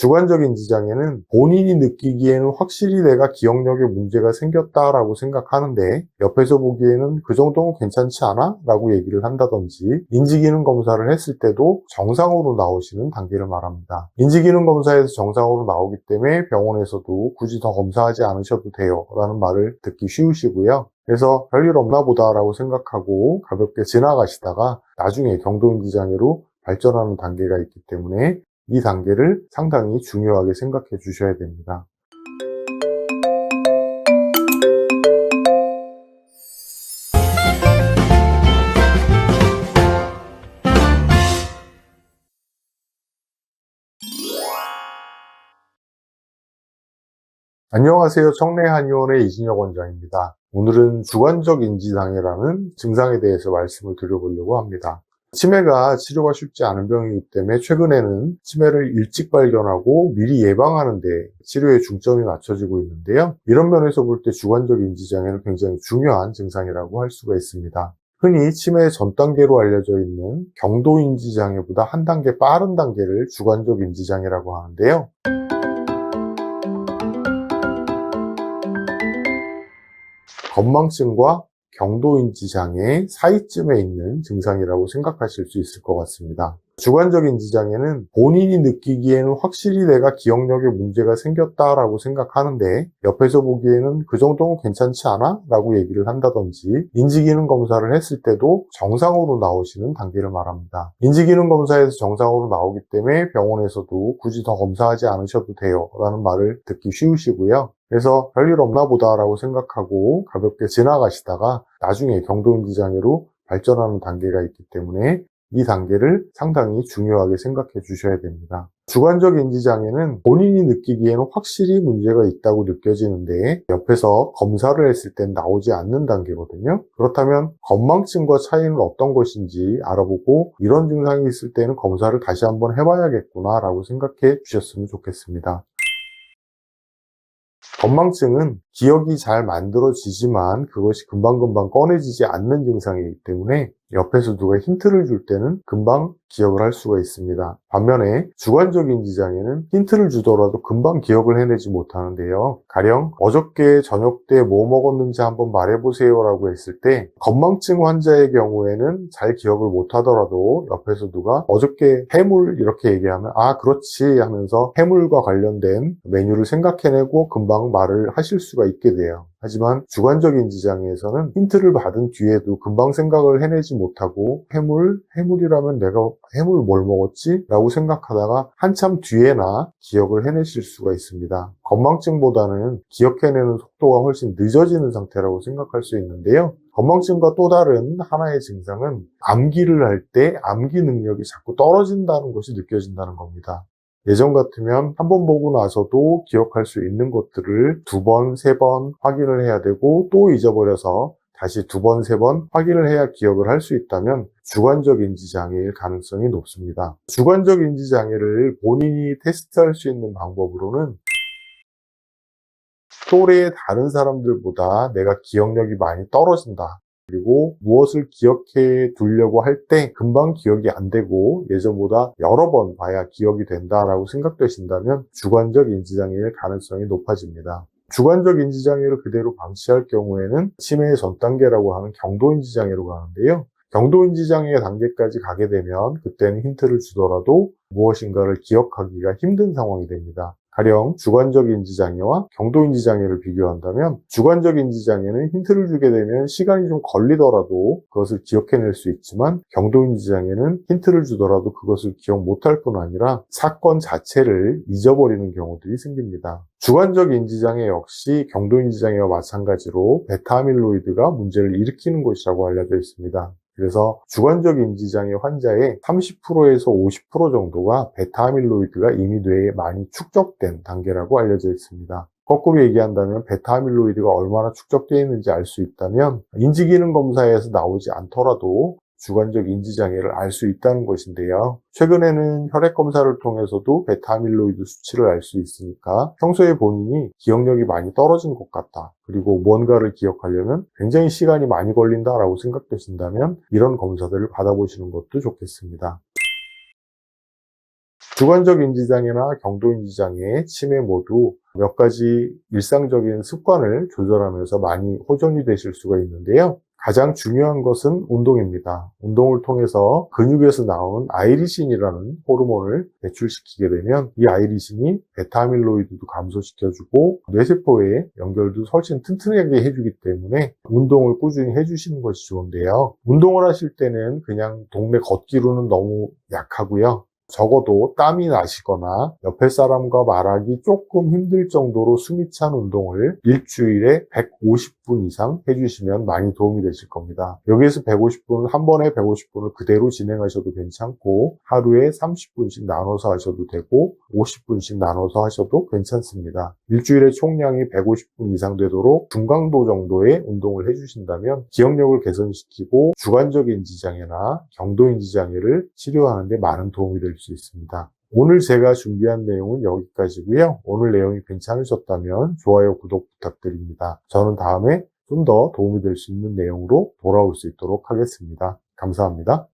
주관적 인지장애는 본인이 느끼기에는 확실히 내가 기억력에 문제가 생겼다라고 생각하는데 옆에서 보기에는 그 정도는 괜찮지 않아? 라고 얘기를 한다든지 인지기능 검사를 했을 때도 정상으로 나오시는 단계를 말합니다. 인지기능 검사에서 정상으로 나오기 때문에 병원에서도 굳이 더 검사하지 않으셔도 돼요 라는 말을 듣기 쉬우시고요. 그래서 별일 없나 보다라고 생각하고 가볍게 지나가시다가 나중에 경도인지장애로 발전하는 단계가 있기 때문에 이 단계를 상당히 중요하게 생각해 주셔야 됩니다. 안녕하세요. 청래한의원의 이진혁 원장입니다. 오늘은 주관적 인지장애라는 증상에 대해서 말씀을 드려보려고 합니다. 치매가 치료가 쉽지 않은 병이기 때문에 최근에는 치매를 일찍 발견하고 미리 예방하는 데 치료에 중점이 맞춰지고 있는데요. 이런 면에서 볼 때 주관적 인지장애는 굉장히 중요한 증상이라고 할 수가 있습니다. 흔히 치매의 전 단계로 알려져 있는 경도인지장애보다 한 단계 빠른 단계를 주관적 인지장애라고 하는데요. 건망증과 경도인지장애 사이쯤에 있는 증상이라고 생각하실 수 있을 것 같습니다. 주관적 인지장애는 본인이 느끼기에는 확실히 내가 기억력에 문제가 생겼다라고 생각하는데 옆에서 보기에는 그 정도는 괜찮지 않아? 라고 얘기를 한다든지 인지기능 검사를 했을 때도 정상으로 나오시는 단계를 말합니다. 인지기능 검사에서 정상으로 나오기 때문에 병원에서도 굳이 더 검사하지 않으셔도 돼요 라는 말을 듣기 쉬우시고요. 그래서 별일 없나 보다라고 생각하고 가볍게 지나가시다가 나중에 경도인지장애로 발전하는 단계가 있기 때문에 이 단계를 상당히 중요하게 생각해 주셔야 됩니다. 주관적 인지장애는 본인이 느끼기에는 확실히 문제가 있다고 느껴지는데 옆에서 검사를 했을 땐 나오지 않는 단계거든요. 그렇다면 건망증과 차이는 어떤 것인지 알아보고 이런 증상이 있을 때는 검사를 다시 한번 해봐야겠구나 라고 생각해 주셨으면 좋겠습니다. 건망증은 기억이 잘 만들어지지만 그것이 금방금방 꺼내지지 않는 증상이기 때문에 옆에서 누가 힌트를 줄 때는 금방 기억을 할 수가 있습니다. 반면에 주관적 인지장애는 힌트를 주더라도 금방 기억을 해내지 못하는데요. 가령 어저께 저녁 때 뭐 먹었는지 한번 말해보세요 라고 했을 때 건망증 환자의 경우에는 잘 기억을 못하더라도 옆에서 누가 어저께 해물 이렇게 얘기하면 아 그렇지 하면서 해물과 관련된 메뉴를 생각해내고 금방 말을 하실 수가 있게 돼요. 하지만 주관적 인지장애에서는 힌트를 받은 뒤에도 금방 생각을 해내지 못하고 해물이라면 내가 해물 뭘 먹었지? 라고 생각하다가 한참 뒤에나 기억을 해내실 수가 있습니다. 건망증보다는 기억해내는 속도가 훨씬 늦어지는 상태라고 생각할 수 있는데요. 건망증과 또 다른 하나의 증상은 암기를 할 때 암기 능력이 자꾸 떨어진다는 것이 느껴진다는 겁니다. 예전 같으면 한 번 보고 나서도 기억할 수 있는 것들을 두 번, 세 번 확인을 해야 되고 또 잊어버려서 다시 두 번, 세 번 확인을 해야 기억을 할 수 있다면 주관적 인지장애일 가능성이 높습니다. 주관적 인지장애를 본인이 테스트할 수 있는 방법으로는 또래의 다른 사람들보다 내가 기억력이 많이 떨어진다. 그리고 무엇을 기억해 두려고 할 때 금방 기억이 안 되고 예전보다 여러 번 봐야 기억이 된다라고 생각되신다면 주관적 인지장애일 가능성이 높아집니다. 주관적 인지장애를 그대로 방치할 경우에는 치매의 전 단계라고 하는 경도인지장애로 가는데요. 경도인지장애 단계까지 가게 되면 그때는 힌트를 주더라도 무엇인가를 기억하기가 힘든 상황이 됩니다. 가령 주관적 인지장애와 경도인지장애를 비교한다면 주관적 인지장애는 힌트를 주게 되면 시간이 좀 걸리더라도 그것을 기억해낼 수 있지만 경도인지장애는 힌트를 주더라도 그것을 기억 못할 뿐 아니라 사건 자체를 잊어버리는 경우들이 생깁니다. 주관적 인지장애 역시 경도인지장애와 마찬가지로 베타아밀로이드가 문제를 일으키는 것이라고 알려져 있습니다. 그래서 주관적 인지장애 환자의 30%에서 50% 정도가 베타아밀로이드가 이미 뇌에 많이 축적된 단계라고 알려져 있습니다. 거꾸로 얘기한다면 베타아밀로이드가 얼마나 축적되어 있는지 알 수 있다면 인지기능 검사에서 나오지 않더라도 주관적 인지장애를 알 수 있다는 것인데요. 최근에는 혈액검사를 통해서도 베타아밀로이드 수치를 알 수 있으니까 평소에 본인이 기억력이 많이 떨어진 것 같다. 그리고 뭔가를 기억하려면 굉장히 시간이 많이 걸린다라고 생각되신다면 이런 검사들을 받아보시는 것도 좋겠습니다. 주관적 인지장애나 경도 인지장애, 치매 모두 몇 가지 일상적인 습관을 조절하면서 많이 호전이 되실 수가 있는데요. 가장 중요한 것은 운동입니다. 운동을 통해서 근육에서 나오는 아이리신이라는 호르몬을 배출시키게 되면 이 아이리신이 베타아밀로이드도 감소시켜주고 뇌세포의 연결도 훨씬 튼튼하게 해주기 때문에 운동을 꾸준히 해주시는 것이 좋은데요. 운동을 하실 때는 그냥 동네 걷기로는 너무 약하고요. 적어도 땀이 나시거나 옆에 사람과 말하기 조금 힘들 정도로 숨이 찬 운동을 일주일에 150분 이상 해주시면 많이 도움이 되실 겁니다. 여기에서 150분, 한 번에 150분을 그대로 진행하셔도 괜찮고 하루에 30분씩 나눠서 하셔도 되고 50분씩 나눠서 하셔도 괜찮습니다. 일주일에 총량이 150분 이상 되도록 중강도 정도의 운동을 해주신다면 기억력을 개선시키고 주관적 인지장애나 경도 인지장애를 치료하는 데 많은 도움이 될 수 있습니다. 오늘 제가 준비한 내용은 여기까지고요. 오늘 내용이 괜찮으셨다면 좋아요, 구독 부탁드립니다. 저는 다음에 좀 더 도움이 될 수 있는 내용으로 돌아올 수 있도록 하겠습니다. 감사합니다.